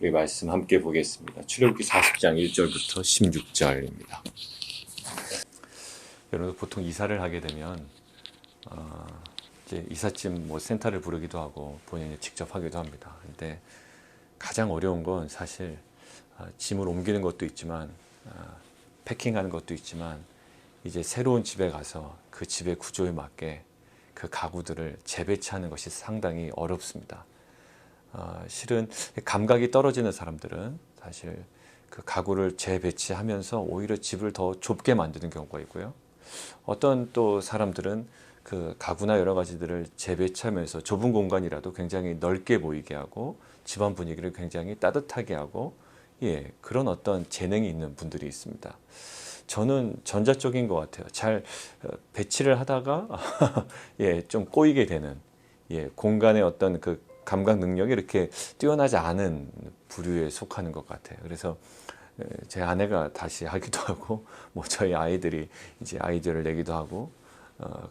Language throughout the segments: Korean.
우리 말씀 함께 보겠습니다. 출애굽기 40장 1절부터 16절입니다. 여러분 보통 이사를 하게 되면 이제 이삿짐 센터를 부르기도 하고 본인이 직접 하기도 합니다. 근데 가장 어려운 건 사실 짐을 옮기는 것도 있지만 패킹하는 것도 있지만 이제 새로운 집에 가서 그 집의 구조에 맞게 그 가구들을 재배치하는 것이 상당히 어렵습니다. 실은 감각이 떨어지는 사람들은 사실 그 가구를 재배치하면서 오히려 집을 더 좁게 만드는 경우가 있고요. 어떤 또 사람들은 그 가구나 여러 가지들을 재배치하면서 좁은 공간이라도 굉장히 넓게 보이게 하고 집안 분위기를 굉장히 따뜻하게 하고 그런 어떤 재능이 있는 분들이 있습니다. 저는 전자 쪽인 것 같아요. 잘 배치를 하다가 좀 꼬이게 되는 공간의 어떤 그 감각 능력이 이렇게 뛰어나지 않은 부류에 속하는 것 같아요. 그래서 제 아내가 다시 하기도 하고 저희 아이들이 이제 아이디어를 내기도 하고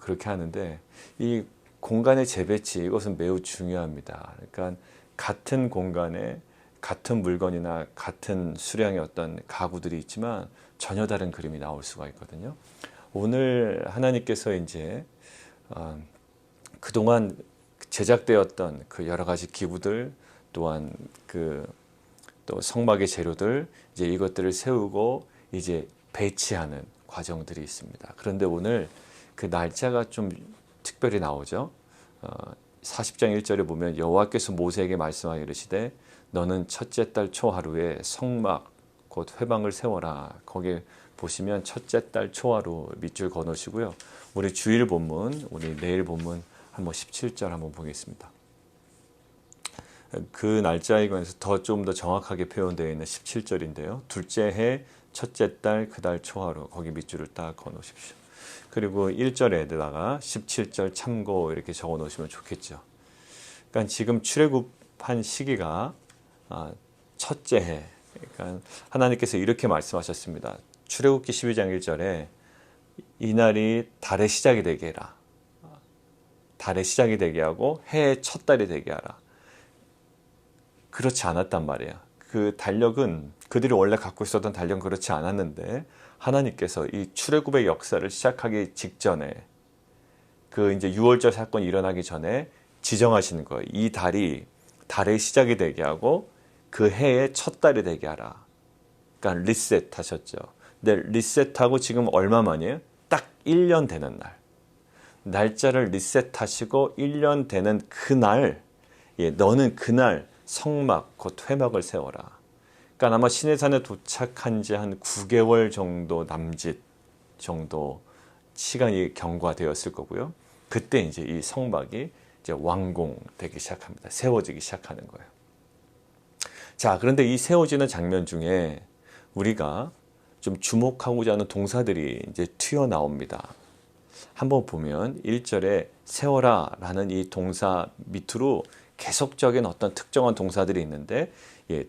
그렇게 하는데 이 공간의 재배치 이것은 매우 중요합니다. 그러니까 같은 공간에 같은 물건이나 같은 수량의 어떤 가구들이 있지만 전혀 다른 그림이 나올 수가 있거든요. 오늘 하나님께서 이제 그동안 제작되었던 그 여러 가지 기구들 또한 그 또 성막의 재료들 이제 이것들을 세우고 이제 배치하는 과정들이 있습니다. 그런데 오늘 그 날짜가 좀 특별히 나오죠. 40장 1절에 보면 여호와께서 모세에게 말씀하여 이르시되 너는 첫째 달 초하루에 성막 곧 회방을 세워라. 거기에 보시면 첫째 달 초하루 밑줄 그어놓으시고요. 우리 주일 본문, 우리 내일 본문 한번 17절 한번 보겠습니다. 그 날짜에 관해서 좀 더 정확하게 표현되어 있는 17절인데요. 둘째 해 첫째 달 그 달 초하루 거기 밑줄을 딱 그어놓으십시오. 그리고 1절에다가 17절 참고 이렇게 적어 놓으시면 좋겠죠. 그러니까 지금 출애굽한 시기가 첫째 해. 그러니까 하나님께서 이렇게 말씀하셨습니다. 출애굽기 12장 1절에 이날이 달의 시작이 되게 해라. 달의 시작이 되게 하고 해의 첫 달이 되게 하라. 그렇지 않았단 말이에요. 그 달력은 그들이 원래 갖고 있었던 달력은 그렇지 않았는데 하나님께서 이 출애굽의 역사를 시작하기 직전에 그 이제 유월절 사건이 일어나기 전에 지정하시는 거예요. 이 달이 달의 시작이 되게 하고 그 해의 첫 달이 되게 하라. 그러니까 리셋하셨죠. 근데 리셋하고 지금 얼마 만이에요? 딱 1년 되는 날. 날짜를 리셋하시고 1년 되는 그날, 너는 그날 성막 곧 회막을 세워라. 그러니까 아마 시내산에 도착한 지 한 9개월 정도 남짓 정도 시간이 경과되었을 거고요. 그때 이제 이 성막이 이제 완공되기 시작합니다. 세워지기 시작하는 거예요. 자, 그런데 이 세워지는 장면 중에 우리가 좀 주목하고자 하는 동사들이 이제 튀어나옵니다. 한번 보면 1절에 세워라 라는 이 동사 밑으로 계속적인 어떤 특정한 동사들이 있는데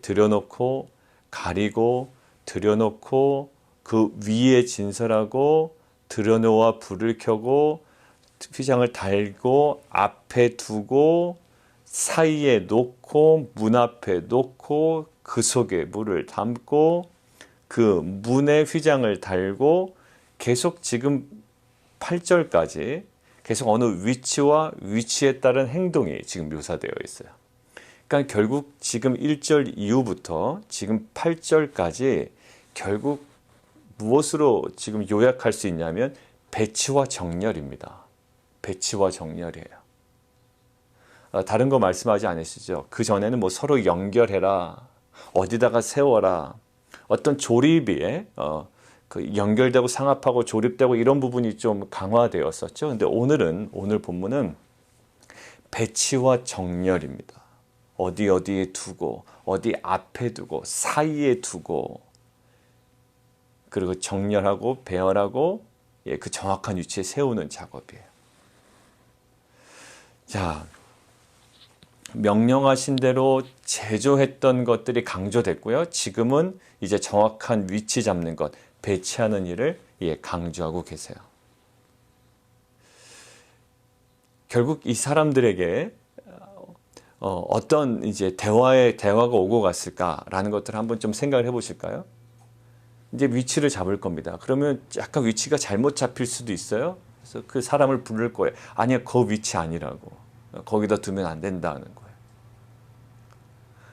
들여놓고 가리고 들여놓고 그 위에 진설하고 들여놓아 불을 켜고 휘장을 달고 앞에 두고 사이에 놓고 문 앞에 놓고 그 속에 물을 담고 그 문에 휘장을 달고 계속 지금 8절까지 계속 어느 위치와 위치에 따른 행동이 지금 묘사되어 있어요. 그러니까 결국 지금 1절 이후부터 지금 8절까지 결국 무엇으로 지금 요약할 수 있냐면 배치와 정렬입니다. 배치와 정렬이에요. 다른 거 말씀하지 않으시죠? 그 전에는 서로 연결해라, 어디다가 세워라, 어떤 조립에 그 연결되고 상합하고 조립되고 이런 부분이 좀 강화되었었죠. 근데 오늘 본문은 배치와 정렬입니다. 어디에 두고 어디 앞에 두고 사이에 두고 그리고 정렬하고 배열하고 그 정확한 위치에 세우는 작업이에요. 자, 명령하신 대로 제조했던 것들이 강조됐고요. 지금은 이제 정확한 위치 잡는 것, 배치하는 일을 강조하고 계세요. 결국 이 사람들에게 어떤 이제 대화가 오고 갔을까라는 것들을 한번 좀 생각을 해보실까요? 이제 위치를 잡을 겁니다. 그러면 약간 위치가 잘못 잡힐 수도 있어요. 그래서 그 사람을 부를 거예요. 아니야, 그 위치 아니라고. 거기다 두면 안 된다는 거예요.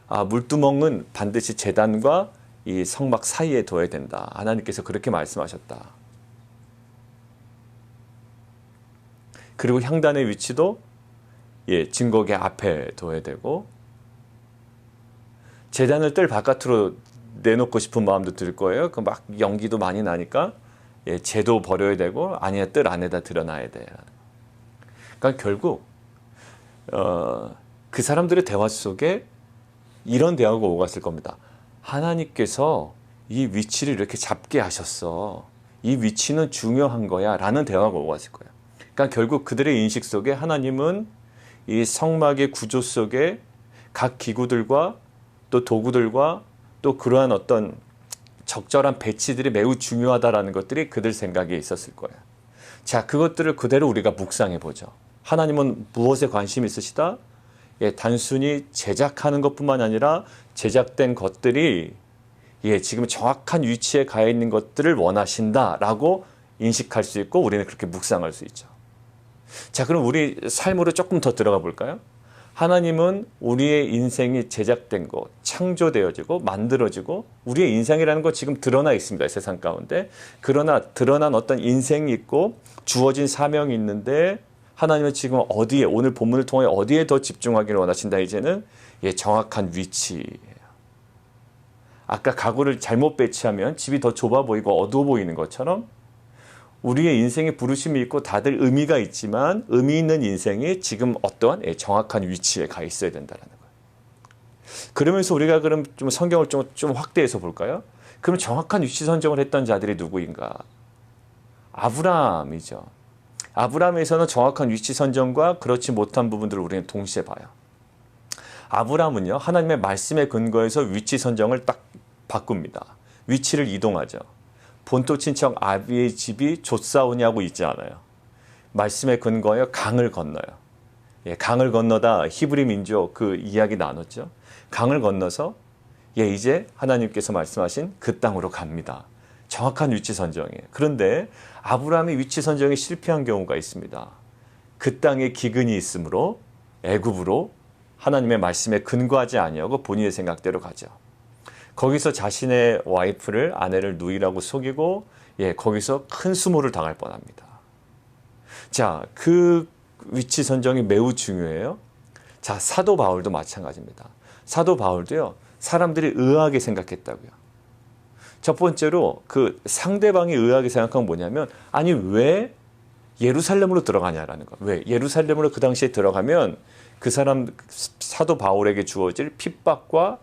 아, 물두멍은 반드시 제단과 이 성막 사이에 둬야 된다. 하나님께서 그렇게 말씀하셨다. 그리고 향단의 위치도 증거계 앞에 둬야 되고, 제단을 뜰 바깥으로 내놓고 싶은 마음도 들 거예요. 그 막 연기도 많이 나니까 재도 버려야 되고, 아니야, 뜰 안에다 드러나야 돼. 그러니까 결국 그 사람들의 대화 속에 이런 대화가 오갔을 겁니다. 하나님께서 이 위치를 이렇게 잡게 하셨어. 이 위치는 중요한 거야. 라는 대화가 오갔을 거예요. 그러니까 결국 그들의 인식 속에 하나님은 이 성막의 구조 속에 각 기구들과 또 도구들과 또 그러한 어떤 적절한 배치들이 매우 중요하다라는 것들이 그들 생각에 있었을 거예요. 자, 그것들을 그대로 우리가 묵상해 보죠. 하나님은 무엇에 관심이 있으시다? 단순히 제작하는 것뿐만 아니라 제작된 것들이 지금 정확한 위치에 가 있는 것들을 원하신다라고 인식할 수 있고 우리는 그렇게 묵상할 수 있죠. 자, 그럼 우리 삶으로 조금 더 들어가 볼까요? 하나님은 우리의 인생이 제작된 것, 창조되어지고 만들어지고 우리의 인생이라는 것 지금 드러나 있습니다. 세상 가운데. 그러나 드러난 어떤 인생이 있고 주어진 사명이 있는데 하나님은 지금 어디에, 오늘 본문을 통해 어디에 더 집중하기를 원하신다. 이제는 정확한 위치예요. 아까 가구를 잘못 배치하면 집이 더 좁아 보이고 어두워 보이는 것처럼 우리의 인생에 부르심이 있고 다들 의미가 있지만 의미 있는 인생이 지금 어떠한 정확한 위치에 가 있어야 된다는 거예요. 그러면서 우리가 그럼 좀 성경을 좀 확대해서 볼까요? 그럼 정확한 위치 선정을 했던 자들이 누구인가? 아브라함이죠. 아브라함에서는 정확한 위치 선정과 그렇지 못한 부분들을 우리는 동시에 봐요. 아브라함은요, 하나님의 말씀에 근거해서 위치 선정을 딱 바꿉니다. 위치를 이동하죠. 본토 친척 아비의 집이 좆사오냐고 있지 않아요. 말씀에 근거하여 강을 건너요. 강을 건너다 히브리 민족 그 이야기 나눴죠. 강을 건너서 이제 하나님께서 말씀하신 그 땅으로 갑니다. 정확한 위치 선정이에요. 그런데 아브라함이 위치 선정에 실패한 경우가 있습니다. 그 땅에 기근이 있으므로 애굽으로 하나님의 말씀에 근거하지 아니하고 본인의 생각대로 가죠. 거기서 자신의 와이프를, 아내를 누이라고 속이고 거기서 큰 수모를 당할 뻔합니다. 자, 그 위치 선정이 매우 중요해요. 자, 사도 바울도 마찬가지입니다. 사도 바울도요, 사람들이 의아하게 생각했다고요. 첫 번째로 그 상대방이 의아하게 생각한 건 뭐냐면, 아니 왜 예루살렘으로 들어가냐라는 거. 왜 예루살렘으로 그 당시에 들어가면 그 사람 사도 바울에게 주어질 핍박과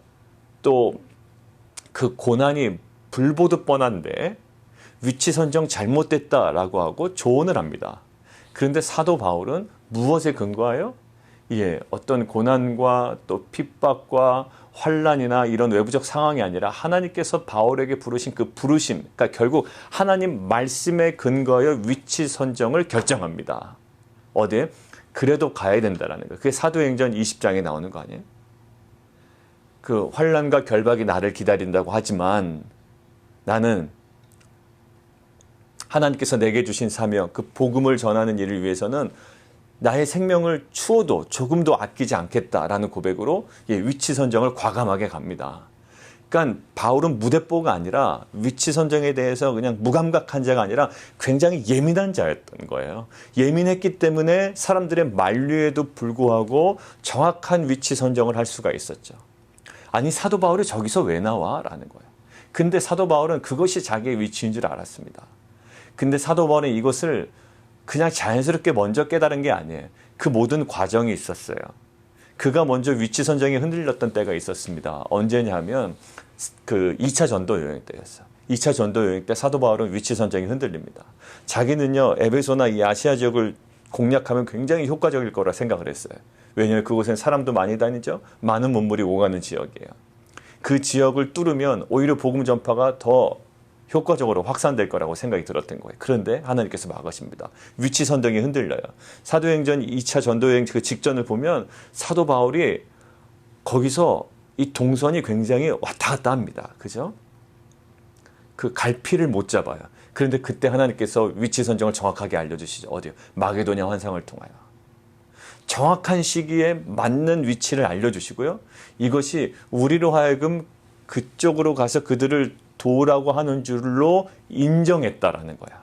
또 그 고난이 불보듯 뻔한데 위치 선정 잘못됐다라고 하고 조언을 합니다. 그런데 사도 바울은 무엇에 근거하여? 어떤 고난과 또 핍박과 환난이나 이런 외부적 상황이 아니라 하나님께서 바울에게 부르신 그 부르심, 그러니까 결국 하나님 말씀에 근거하여 위치 선정을 결정합니다. 어디에? 그래도 가야 된다라는 거예요. 그게 사도행전 20장에 나오는 거 아니에요? 그 환난과 결박이 나를 기다린다고 하지만 나는 하나님께서 내게 주신 사명, 그 복음을 전하는 일을 위해서는 나의 생명을 추어도 조금도 아끼지 않겠다라는 고백으로 위치 선정을 과감하게 갑니다. 그러니까 바울은 무대뽀가 아니라 위치 선정에 대해서 그냥 무감각한 자가 아니라 굉장히 예민한 자였던 거예요. 예민했기 때문에 사람들의 만류에도 불구하고 정확한 위치 선정을 할 수가 있었죠. 아니 사도 바울이 저기서 왜 나와? 라는 거예요. 근데 사도 바울은 그것이 자기의 위치인 줄 알았습니다. 근데 사도 바울은 이것을 그냥 자연스럽게 먼저 깨달은 게 아니에요. 그 모든 과정이 있었어요. 그가 먼저 위치 선정이 흔들렸던 때가 있었습니다. 언제냐 하면 그 2차 전도 여행 때였어요. 2차 전도 여행 때 사도 바울은 위치 선정이 흔들립니다. 자기는요, 에베소나 이 아시아 지역을 공략하면 굉장히 효과적일 거라 생각을 했어요. 왜냐하면 그곳엔 사람도 많이 다니죠. 많은 문물이 오가는 지역이에요. 그 지역을 뚫으면 오히려 복음 전파가 더 효과적으로 확산될 거라고 생각이 들었던 거예요. 그런데 하나님께서 막으십니다. 위치 선정이 흔들려요. 사도행전 2차 전도여행 그 직전을 보면 사도 바울이 거기서 이 동선이 굉장히 왔다 갔다 합니다. 그죠? 그 갈피를 못 잡아요. 그런데 그때 하나님께서 위치 선정을 정확하게 알려주시죠. 어디요? 마게도냐 환상을 통하여. 정확한 시기에 맞는 위치를 알려주시고요. 이것이 우리로 하여금 그쪽으로 가서 그들을 도우라고 하는 줄로 인정했다라는 거야.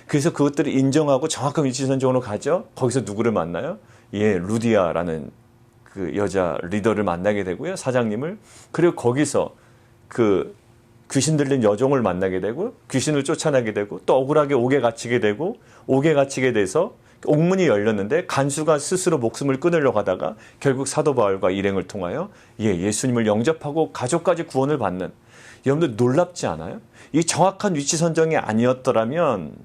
그래서 그것들을 인정하고 정확한 위치 선정으로 가죠. 거기서 누구를 만나요? 루디아라는 그 여자 리더를 만나게 되고요. 사장님을. 그리고 거기서 그 귀신 들린 여종을 만나게 되고 귀신을 쫓아내게 되고 또 억울하게 옥에 갇히게 되고 옥에 갇히게 돼서 옥문이 열렸는데 간수가 스스로 목숨을 끊으려고 하다가 결국 사도 바울과 일행을 통하여 예수님을 영접하고 가족까지 구원을 받는. 여러분들 놀랍지 않아요? 이 정확한 위치 선정이 아니었더라면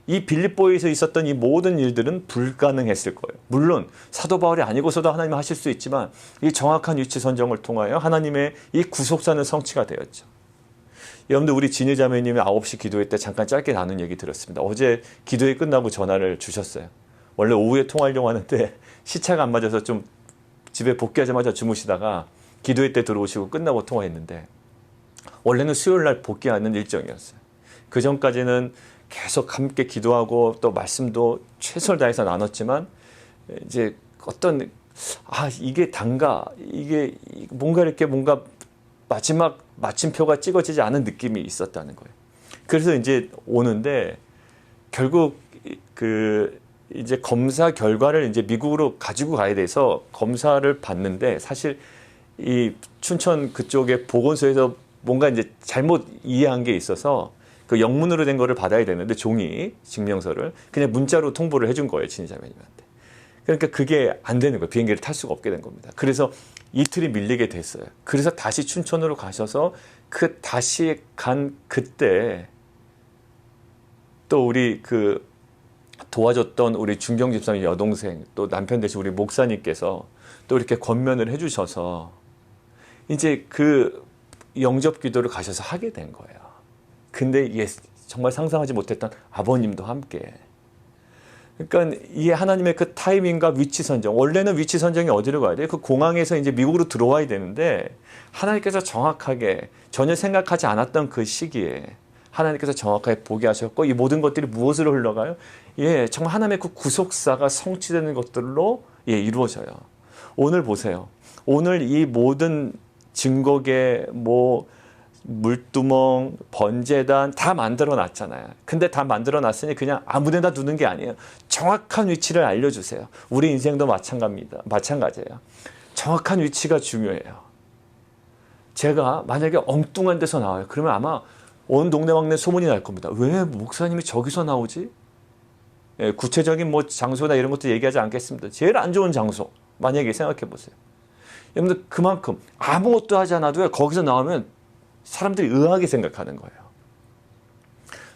이 빌립보에서 있었던 이 모든 일들은 불가능했을 거예요. 물론 사도 바울이 아니고서도 하나님 하실 수 있지만 이 정확한 위치 선정을 통하여 하나님의 이 구속사는 성취가 되었죠. 여러분들 우리 진희 자매님이 9시 기도회 때 잠깐 짧게 나눈 얘기 들었습니다. 어제 기도회 끝나고 전화를 주셨어요. 원래 오후에 통화하려고 하는데 시차가 안 맞아서 좀 집에 복귀하자마자 주무시다가 기도회 때 들어오시고 끝나고 통화했는데 원래는 수요일 날 복귀하는 일정이었어요. 그 전까지는 계속 함께 기도하고 또 말씀도 최선을 다해서 나눴지만 이제 어떤 이게 단가 이게 뭔가 이렇게 뭔가 마지막 마침표가 찍어지지 않은 느낌이 있었다는 거예요. 그래서 이제 오는데 결국 그 이제 검사 결과를 이제 미국으로 가지고 가야 돼서 검사를 받는데 사실 이 춘천 그쪽에 보건소에서 뭔가 이제 잘못 이해한 게 있어서 그 영문으로 된 거를 받아야 되는데 종이 증명서를 그냥 문자로 통보를 해준 거예요. 진희자매님한테. 그러니까 그게 안 되는 거예요. 비행기를 탈 수가 없게 된 겁니다. 그래서 이틀이 밀리게 됐어요. 그래서 다시 춘천으로 가셔서 그 다시 간 그때 또 우리 그 도와줬던 우리 준경 집사님 여동생 또 남편 되신 우리 목사님께서 또 이렇게 권면을 해주셔서 이제 그 영접 기도를 가셔서 하게 된 거예요. 근데 정말 상상하지 못했던 아버님도 함께. 그러니까 이 하나님의 그 타이밍과 위치 선정. 원래는 위치 선정이 어디로 가야 돼요? 그 공항에서 이제 미국으로 들어와야 되는데 하나님께서 정확하게 전혀 생각하지 않았던 그 시기에 하나님께서 정확하게 보게 하셨고 이 모든 것들이 무엇으로 흘러가요? 정말 하나님의 그 구속사가 성취되는 것들로 이루어져요. 오늘 보세요. 오늘 이 모든 증거계 물두멍, 번제단 다 만들어 놨잖아요. 근데 다 만들어 놨으니 그냥 아무 데나 두는 게 아니에요. 정확한 위치를 알려주세요. 우리 인생도 마찬가지예요. 정확한 위치가 중요해요. 제가 만약에 엉뚱한 데서 나와요. 그러면 아마 온 동네방네 소문이 날 겁니다. 왜 목사님이 저기서 나오지? 구체적인 장소나 이런 것도 얘기하지 않겠습니다. 제일 안 좋은 장소. 만약에 생각해 보세요. 여러분들 그만큼 아무것도 하지 않아도 거기서 나오면 사람들이 의아하게 생각하는 거예요.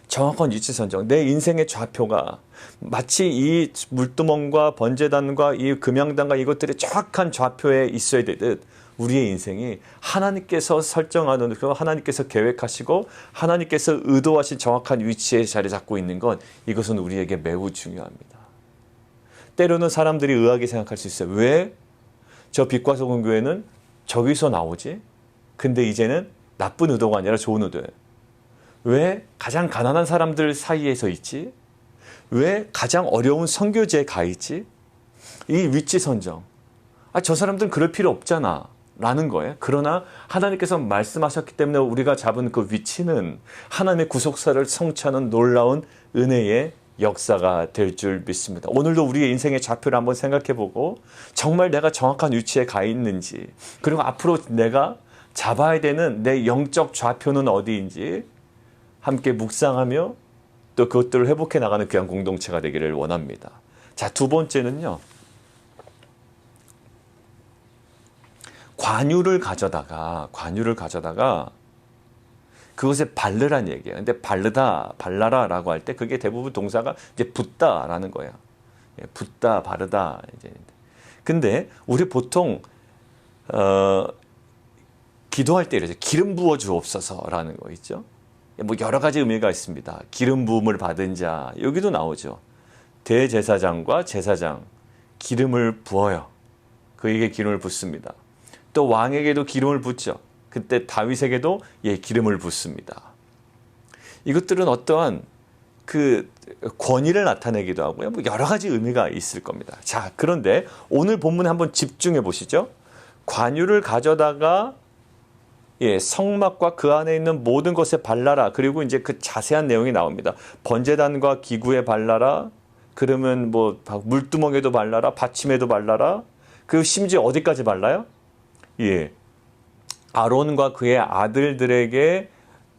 정확한 위치 선정. 내 인생의 좌표가 마치 이 물두멍과 번제단과 이 금양단과 이것들의 정확한 좌표에 있어야 되듯 우리의 인생이 하나님께서 설정하는 하나님께서 계획하시고 하나님께서 의도하신 정확한 위치에 자리 잡고 있는 것 이것은 우리에게 매우 중요합니다. 때로는 사람들이 의아하게 생각할 수 있어요. 왜 저 빛과 소금 교회는 저기서 나오지? 근데 이제는 나쁜 의도가 아니라 좋은 의도예요. 왜 가장 가난한 사람들 사이에서 있지? 왜 가장 어려운 선교지에 가 있지? 이 위치 선정. 저 사람들은 그럴 필요 없잖아. 라는 거예요. 그러나 하나님께서 말씀하셨기 때문에 우리가 잡은 그 위치는 하나님의 구속사를 성취하는 놀라운 은혜의 역사가 될 줄 믿습니다. 오늘도 우리의 인생의 좌표를 한번 생각해보고 정말 내가 정확한 위치에 가 있는지 그리고 앞으로 내가 잡아야 되는 내 영적 좌표는 어디인지 함께 묵상하며 또 그것들을 회복해 나가는 귀한 공동체가 되기를 원합니다. 자, 두 번째는요. 관유를 가져다가 그것에 바르란 얘기예요. 근데 발라라라고 할 때 그게 대부분 동사가 이제 붓다라는 거예요. 붓다, 바르다. 이제. 근데 우리 보통 기도할 때 이러죠. 기름 부어 주옵소서라는 거 있죠. 여러 가지 의미가 있습니다. 기름 부음을 받은 자 여기도 나오죠. 대제사장과 제사장 기름을 부어요. 그에게 기름을 붓습니다. 또 왕에게도 기름을 붓죠. 그때 다윗에게도 기름을 붓습니다. 이것들은 어떠한 그 권위를 나타내기도 하고요. 뭐 여러 가지 의미가 있을 겁니다. 자, 그런데 오늘 본문에 한번 집중해 보시죠. 관유를 가져다가 성막과 그 안에 있는 모든 것에 발라라. 그리고 이제 그 자세한 내용이 나옵니다. 번제단과 기구에 발라라. 그러면 뭐 물두멍에도 발라라. 받침에도 발라라. 그 심지어 어디까지 발라요? 아론과 그의 아들들에게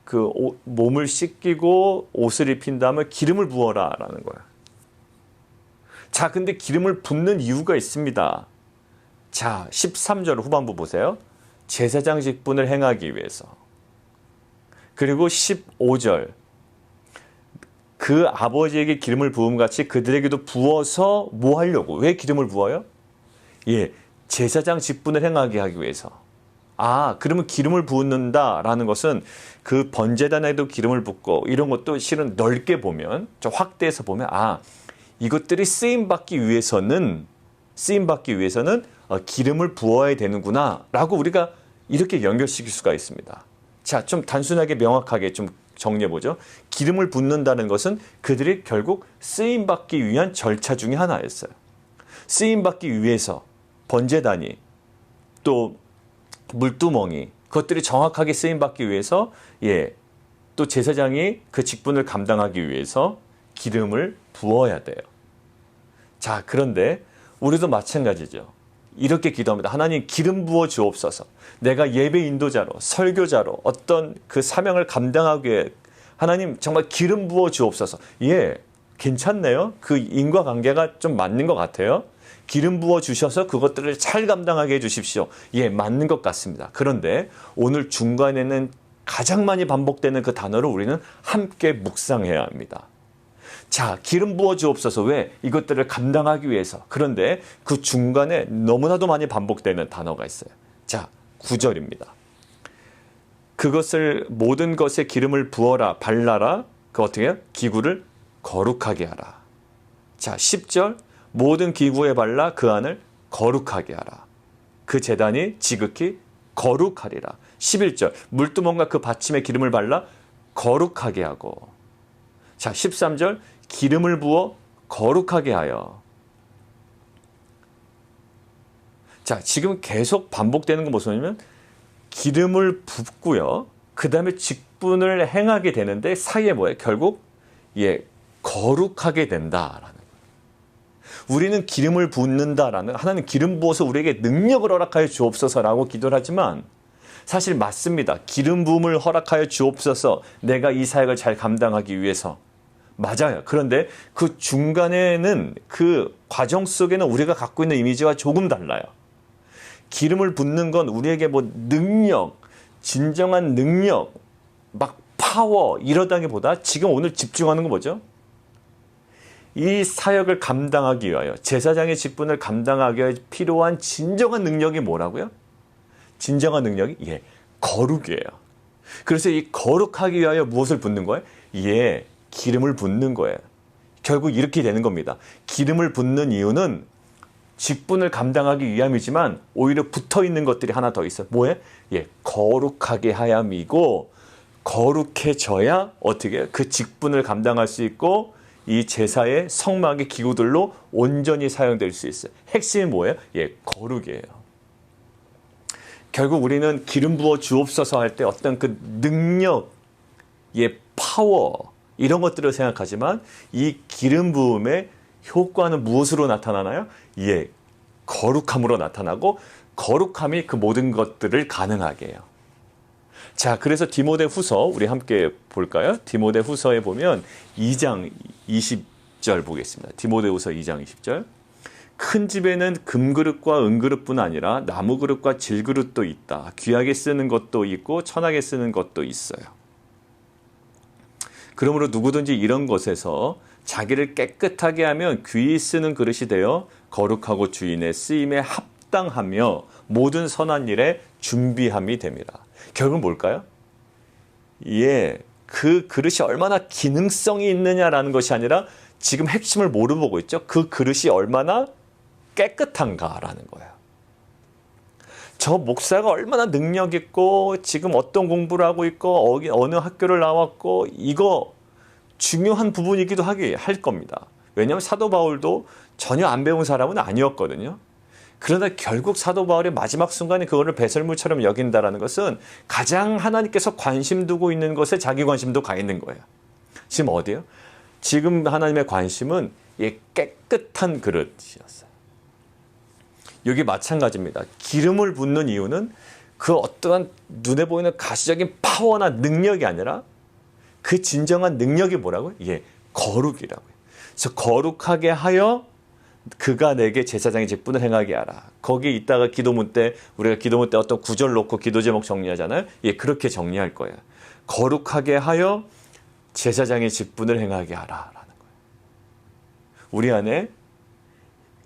그 몸을 씻기고 옷을 입힌 다음에 기름을 부어라라는 거예요. 자, 근데 기름을 붓는 이유가 있습니다. 자, 13절 후반부 보세요. 제사장 직분을 행하기 위해서. 그리고 15절. 그 아버지에게 기름을 부음같이 그들에게도 부어서 뭐 하려고? 왜 기름을 부어요? 제사장 직분을 행하게 하기 위해서. 그러면 기름을 붓는다라는 것은 그 번제단에도 기름을 붓고 이런 것도 실은 넓게 보면, 좀 확대해서 보면, 이것들이 쓰임받기 위해서는 기름을 부어야 되는구나 라고 우리가 이렇게 연결시킬 수가 있습니다. 자, 좀 단순하게 명확하게 좀 정리해보죠. 기름을 붓는다는 것은 그들이 결국 쓰임받기 위한 절차 중에 하나였어요. 쓰임받기 위해서 번제단이 또 물두멍이 그것들이 정확하게 쓰임받기 위해서 또 제사장이 그 직분을 감당하기 위해서 기름을 부어야 돼요. 자, 그런데 우리도 마찬가지죠. 이렇게 기도합니다. 하나님 기름 부어 주옵소서. 내가 예배 인도자로 설교자로 어떤 그 사명을 감당하기 위해 하나님 정말 기름 부어 주옵소서. 괜찮네요. 그 인과관계가 좀 맞는 것 같아요. 기름 부어 주셔서 그것들을 잘 감당하게 해 주십시오. 맞는 것 같습니다. 그런데 오늘 중간에는 가장 많이 반복되는 그 단어를 우리는 함께 묵상해야 합니다. 자, 기름 부어 주옵소서. 왜? 이것들을 감당하기 위해서. 그런데 그 중간에 너무나도 많이 반복되는 단어가 있어요. 자, 9절입니다. 그것을 모든 것에 기름을 부어라, 발라라. 그 어떻게 해요? 기구를 거룩하게 하라. 자, 10절. 모든 기구에 발라 그 안을 거룩하게 하라. 그 제단이 지극히 거룩하리라. 11절. 물두멍과 그 받침에 기름을 발라 거룩하게 하고. 자, 13절. 기름을 부어 거룩하게 하여. 자, 지금 계속 반복되는 건 무엇이냐면 기름을 붓고요. 그 다음에 직분을 행하게 되는데 사이에 뭐예요? 결국 거룩하게 된다라는 거예요. 우리는 기름을 붓는다라는, 하나님 기름 부어서 우리에게 능력을 허락하여 주옵소서라고 기도를 하지만 사실 맞습니다. 기름 부음을 허락하여 주옵소서. 내가 이 사역을 잘 감당하기 위해서. 맞아요. 그런데 그 중간에는 그 과정 속에는 우리가 갖고 있는 이미지와 조금 달라요. 기름을 붓는 건 우리에게 뭐 능력, 진정한 능력, 막 파워 이러다기보다 지금 오늘 집중하는 건 뭐죠? 이 사역을 감당하기 위하여, 제사장의 직분을 감당하기 위하여 필요한 진정한 능력이 뭐라고요? 진정한 능력이 거룩이에요. 그래서 이 거룩하기 위하여 무엇을 붓는 거예요? 기름을 붓는 거예요. 결국 이렇게 되는 겁니다. 기름을 붓는 이유는 직분을 감당하기 위함이지만 오히려 붙어있는 것들이 하나 더 있어요. 뭐예요? 거룩하게 하ям이고, 거룩해져야 어떻게 해요? 그 직분을 감당할 수 있고 이 제사의 성막의 기구들로 온전히 사용될 수 있어요. 핵심이 뭐예요? 거룩이에요. 결국 우리는 기름 부어 주옵소서 할 때 어떤 그 능력, 파워 이런 것들을 생각하지만 이 기름 부음의 효과는 무엇으로 나타나나요? 거룩함으로 나타나고, 거룩함이 그 모든 것들을 가능하게 해요. 자, 그래서 디모데후서 우리 함께 볼까요? 디모데후서에 보면 2장 20절 보겠습니다. 디모데후서 2장 20절. 큰 집에는 금그릇과 은그릇뿐 아니라 나무그릇과 질그릇도 있다. 귀하게 쓰는 것도 있고 천하게 쓰는 것도 있어요. 그러므로 누구든지 이런 것에서 자기를 깨끗하게 하면 귀히 쓰는 그릇이 되어 거룩하고 주인의 쓰임에 합당하며 모든 선한 일에 준비함이 됩니다. 결국은 뭘까요? 그 그릇이 얼마나 기능성이 있느냐라는 것이 아니라 지금 핵심을 뭐로 보고 있죠? 그 그릇이 얼마나 깨끗한가라는 거예요. 저 목사가 얼마나 능력 있고 지금 어떤 공부를 하고 있고 어느 학교를 나왔고 이거 중요한 부분이기도 할 겁니다. 왜냐하면 사도 바울도 전혀 안 배운 사람은 아니었거든요. 그러나 결국 사도 바울의 마지막 순간에 그거를 배설물처럼 여긴다라는 것은 가장 하나님께서 관심 두고 있는 것에 자기 관심도 가 있는 거예요. 지금 어디예요? 지금 하나님의 관심은 이 깨끗한 그릇이었어요. 여기 마찬가지입니다. 기름을 붓는 이유는 그 어떠한 눈에 보이는 가시적인 파워나 능력이 아니라 그 진정한 능력이 뭐라고요? 예, 거룩이라고요. 그래서 거룩하게 하여 그가 내게 제사장의 직분을 행하게 하라. 거기 있다가 기도문 때 우리가 기도문 때 어떤 구절 놓고 기도 제목 정리하잖아요. 예, 그렇게 정리할 거예요. 거룩하게 하여 제사장의 직분을 행하게 하라라는 거예요. 우리 안에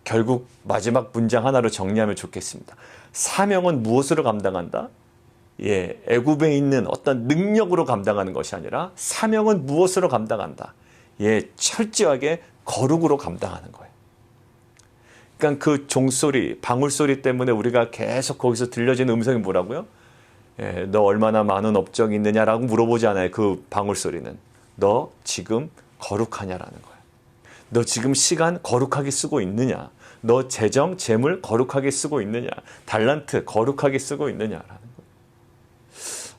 결국 마지막 문장 하나로 정리하면 좋겠습니다. 사명은 무엇으로 감당한다? 예, 애굽에 있는 어떤 능력으로 감당하는 것이 아니라 사명은 무엇으로 감당한다? 예, 철저하게 거룩으로 감당하는 거예요. 그러니까 그 종소리, 방울소리 때문에 우리가 계속 거기서 들려지는 음성이 뭐라고요? 예, 너 얼마나 많은 업적이 있느냐라고 물어보지 않아요. 그 방울소리는. 너 지금 거룩하냐라는 거예요. 너 지금 시간 거룩하게 쓰고 있느냐? 너 재정, 재물 거룩하게 쓰고 있느냐? 달란트 거룩하게 쓰고 있느냐라는 거예요.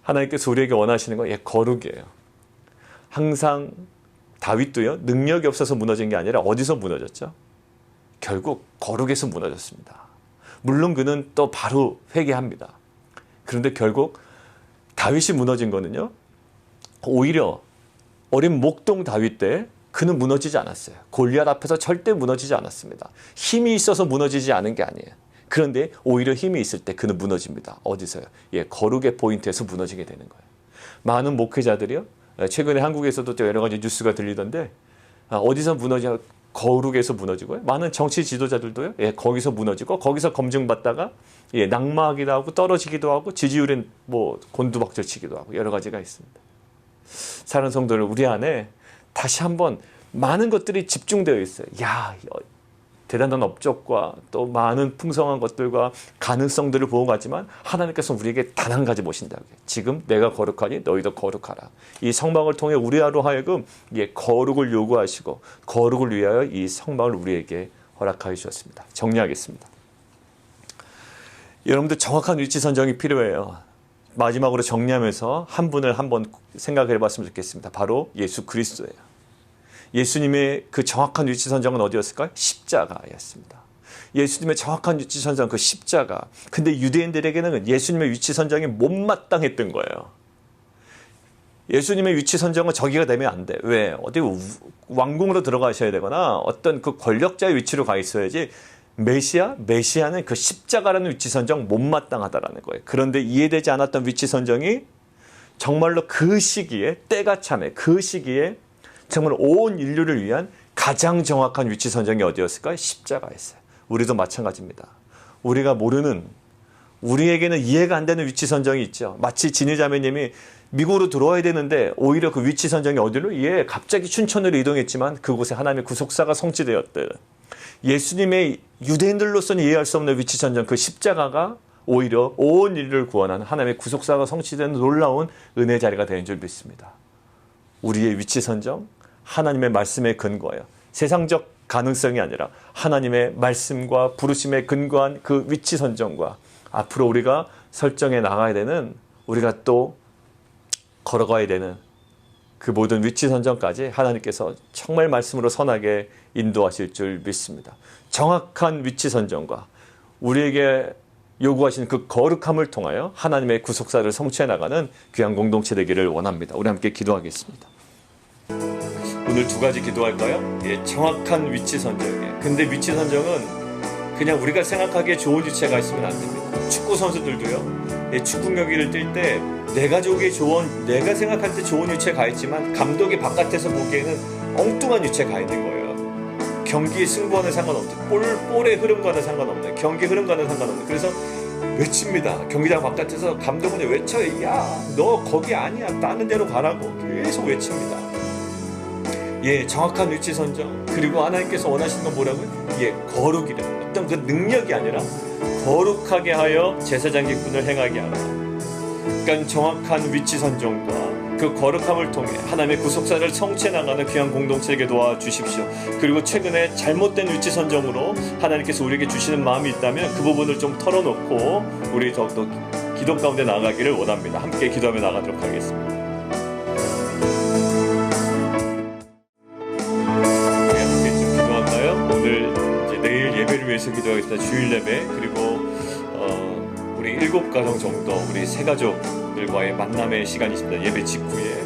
하나님께서 우리에게 원하시는 건 예, 거룩이에요. 항상 다윗도요, 능력이 없어서 무너진 게 아니라 어디서 무너졌죠? 결국 거룩에서 무너졌습니다. 물론 그는 또 바로 회개합니다. 그런데 결국 다윗이 무너진 거는요, 오히려 어린 목동 다윗 때 그는 무너지지 않았어요. 골리앗 앞에서 절대 무너지지 않았습니다. 힘이 있어서 무너지지 않은 게 아니에요. 그런데 오히려 힘이 있을 때 그는 무너집니다. 어디서요? 예, 거룩의 포인트에서 무너지게 되는 거예요. 많은 목회자들이요, 최근에 한국에서도 또 여러 가지 뉴스가 들리던데, 어디서 무너지냐? 거룩에서 무너지고요. 많은 정치 지도자들도요, 예, 거기서 무너지고 거기서 검증받다가 예, 낙마하기도 하고 떨어지기도 하고 지지율은 뭐 곤두박질치기도 하고 여러 가지가 있습니다. 사랑하는 성도들, 우리 안에 다시 한번 많은 것들이 집중되어 있어요. 야, 대단한 업적과 또 많은 풍성한 것들과 가능성들을 보호하지만 하나님께서 우리에게 단 한 가지 보신다고요. 지금 내가 거룩하니 너희도 거룩하라. 이 성막을 통해 우리로 하여금 거룩을 요구하시고 거룩을 위하여 이 성막을 우리에게 허락하여 주셨습니다. 정리하겠습니다. 여러분들 정확한 위치 선정이 필요해요. 마지막으로 정리하면서 한 분을 한번 생각해 봤으면 좋겠습니다. 바로 예수 그리스도예요. 예수님의 그 정확한 위치 선정은 어디였을까요? 십자가였습니다. 예수님의 정확한 위치 선정, 그 십자가. 근데 유대인들에게는 예수님의 위치 선정이 못마땅했던 거예요. 예수님의 위치 선정은 저기가 되면 안 돼. 왜? 어디 왕궁으로 들어가셔야 되거나 어떤 그 권력자의 위치로 가 있어야지. 메시아는 그 십자가라는 위치 선정 못마땅하다라는 거예요. 그런데 이해되지 않았던 위치 선정이 정말로 그 시기에, 때가 참에 그 시기에 정말 온 인류를 위한 가장 정확한 위치 선정이 어디였을까요? 십자가였어요. 우리도 마찬가지입니다. 우리가 모르는, 우리에게는 이해가 안 되는 위치 선정이 있죠. 마치 진희자매님이 미국으로 들어와야 되는데 오히려 그 위치 선정이 어디로? 예, 갑자기 춘천으로 이동했지만 그곳에 하나님의 구속사가 성취되었대. 예수님의 유대인들로서는 이해할 수 없는 위치 선정, 그 십자가가 오히려 온 인류를 구원하는 하나님의 구속사가 성취되는 놀라운 은혜의 자리가 되는 줄 믿습니다. 우리의 위치 선정, 하나님의 말씀에 근거해요. 세상적 가능성이 아니라 하나님의 말씀과 부르심에 근거한 그 위치 선정과 앞으로 우리가 설정해 나가야 되는, 우리가 또 걸어가야 되는 그 모든 위치 선정까지 하나님께서 정말 말씀으로 선하게 인도하실 줄 믿습니다. 정확한 위치 선정과 우리에게 요구하시는 그 거룩함을 통하여 하나님의 구속사를 성취해 나가는 귀한 공동체 되기를 원합니다. 우리 함께 기도하겠습니다. 오늘 두 가지 기도할까요? 예, 정확한 위치 선정이에요. 근데 위치 선정은 그냥 우리가 생각하기에 좋은 위치가 있으면 안 됩니다. 축구 선수들도요, 예, 축구 경기를 뛸 때 내가 생각할 때 좋은 위치에 가 있지만 감독이 바깥에서 보기에는 엉뚱한 위치에 가 있는 거예요. 경기 승부와는 상관없는, 볼의 흐름과는 상관없는, 경기 흐름과는 상관없는. 그래서 외칩니다. 경기장 바깥에서 감독은 외쳐요. 야, 너 거기 아니야. 다른 데로 가라고 계속 외칩니다. 정확한 위치 선정, 그리고 하나님께서 원하시는 건 뭐라고요? 거룩이래. 어떤 그 능력이 아니라 거룩하게 하여 제사장직분을 행하게 하라. 그러니까 정확한 위치 선정과 그 거룩함을 통해 하나님의 구속사를 성취해 나가는 귀한 공동체에게 도와주십시오. 그리고 최근에 잘못된 위치 선정으로 하나님께서 우리에게 주시는 마음이 있다면 그 부분을 좀 털어놓고 우리 더욱더 기도 가운데 나가기를 원합니다. 함께 기도하며 나가도록 하겠습니다. 우리 함께 좀 기도할까요? 오늘 이제 내일 예배를 위해서 기도하겠습니다. 주일 예배, 그리고 우리 7가정 정도 우리 세 가족들과의 만남의 시간이 있습니다. 예배 직후에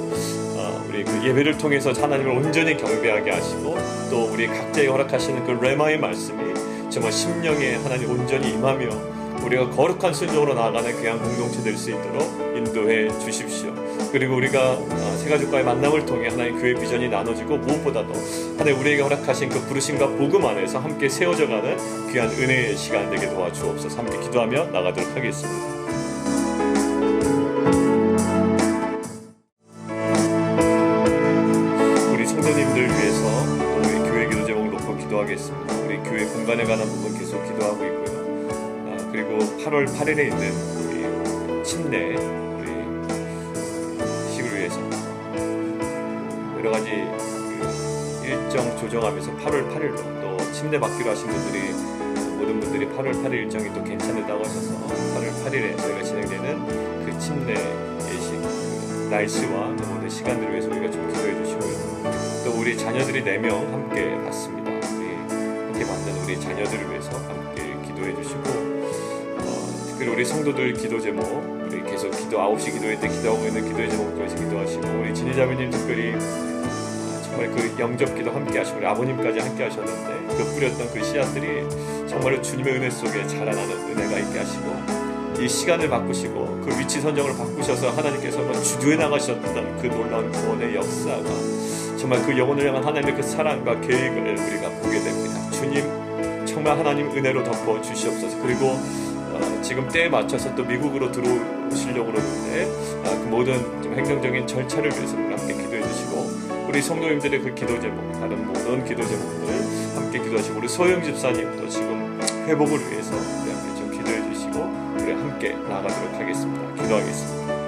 우리 그 예배를 통해서 하나님을 온전히 경배하게 하시고, 또 우리 각자에게 허락하시는 그 레마의 말씀이 정말 심령에 하나님 온전히 임하며 우리가 거룩한 순종으로 나아가는 귀한 공동체 될 수 있도록 인도해 주십시오. 그리고 우리가 세 가족과의 만남을 통해 하나님 교회 비전이 나눠지고, 무엇보다도 하나님 우리에게 허락하신 그 부르심과 복음 안에서 함께 세워져가는 귀한 은혜의 시간 되게 도와주옵소서. 함께 기도하며 나가도록 하겠습니다. 우리 성도님들 위해서 또 우리 교회 기도 제목을 놓고 기도하겠습니다. 우리 교회 공간에 관한 부분 계속 기도하고 있고요. 그리고 8월 8일에 있는 우리 침례 식을 위해서 여러 가지 그 일정 조정하면서 8월 8일로 또 침례 받기로 하신 분들이, 모든 분들이 8월 8일 일정이 또 괜찮다고 하셔서 8월 8일에 저희가 진행되는 그 침례 예식 그 날씨와 또 모든 시간들을 위해서 우리가 좀 기도해 주시고요. 또 우리 자녀들이 4명 함께 받습니다. 우리 함께 받는 우리 자녀들을 위해서 함께 기도해 주시고, 특별히 우리 성도들 기도 제목, 우리 계속 기도 9시 기도회 때 기도하고 있는 기도의 제목 통해서 기도하시고, 우리 진희자매님 특별히 정말 그 영접 기도 함께 하시고, 우리 아버님까지 함께 하셨는데 그 뿌렸던 그 씨앗들이 정말로 주님의 은혜 속에 자라나는 은혜가 있게 하시고, 이 시간을 바꾸시고 그 위치 선정을 바꾸셔서 하나님께서 주도해 나가셨던 그 놀라운 구원의 역사가 정말 그 영혼을 향한 하나님의 그 사랑과 계획을 우리가 보게 됩니다. 주님 정말 하나님 은혜로 덮어 주시옵소서. 그리고 지금 때에 맞춰서 또 미국으로 들어오시려고 그러는데 그 모든 좀 행정적인 절차를 위해서 함께 기도해 주시고, 우리 성도님들의 그 기도 제목, 다른 모든 기도 제목들 함께 기도하시고, 우리 소영 집사님도 지금 회복을 위해서 우리 함께 좀 기도해 주시고 우리 함께 나아가도록 하겠습니다. 기도하겠습니다.